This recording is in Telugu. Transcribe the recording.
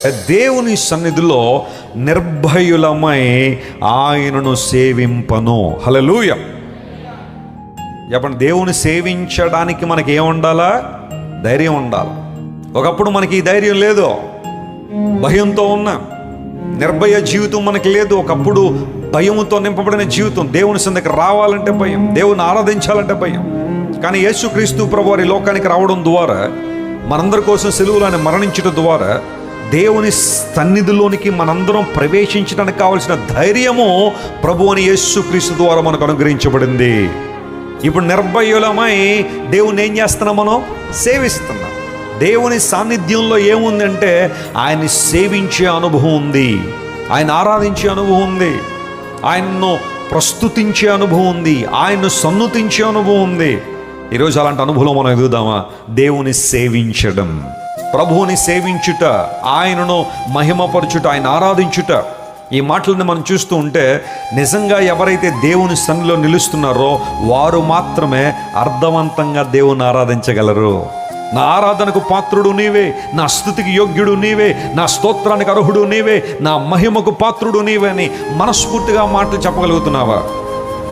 దేవుని సన్నిధిలో నిర్భయులమై ఆయనను సేవింపను. హల్లెలూయా. చెప్పండి, దేవుని సేవించడానికి మనకి ఏముండాలా? ధైర్యం ఉండాలి. ఒకప్పుడు మనకి ఈ ధైర్యం లేదు, భయంతో ఉన్నాం. నిర్భయ జీవితం మనకి లేదు. ఒకప్పుడు భయంతో నింపబడిన జీవితం. దేవుని సన్నిధికి రావాలంటే భయం, దేవుని ఆరాధించాలంటే భయం. కానీ యేసుక్రీస్తు ప్రభువారి లోకానికి రావడం ద్వారా, మనందరి కోసం సిలువలో మరణించడం ద్వారా దేవుని సన్నిధిలోనికి మనందరం ప్రవేశించడానికి కావలసిన ధైర్యము ప్రభు అని యేసుక్రీస్తు ద్వారా మనకు అనుగ్రహించబడింది. ఇప్పుడు నిర్భయులమై దేవుని ఏం చేస్తున్నాం? మనం సేవిస్తున్నాం. దేవుని సాన్నిధ్యంలో ఏముందంటే ఆయన్ని సేవించే అనుభవం ఉంది, ఆయన ఆరాధించే అనుభవం ఉంది, ఆయన్ను ప్రస్తుతించే అనుభవం ఉంది, ఆయన్ను సన్నుతించే అనుభవం ఉంది. ఈరోజు అలాంటి అనుభవం మనం ఎదుగుదామా? దేవుని సేవించడం, ప్రభువుని సేవించుట, ఆయనను మహిమపరచుట, ఆయన ఆరాధించుట. ఈ మాటలను మనం చూస్తూ ఉంటే నిజంగా ఎవరైతే దేవుని సన్నిధిలో నిలుస్తున్నారో వారు మాత్రమే అర్థవంతంగా దేవుని ఆరాధించగలరు. నా ఆరాధనకు పాత్రుడు నీవే, నా స్తుతికి యోగ్యుడు నీవే, నా స్తోత్రానికి అర్హుడు నీవే, నా మహిమకు పాత్రుడు నీవే అని మనస్ఫూర్తిగా మాటలు చెప్పగలుగుతున్నావా?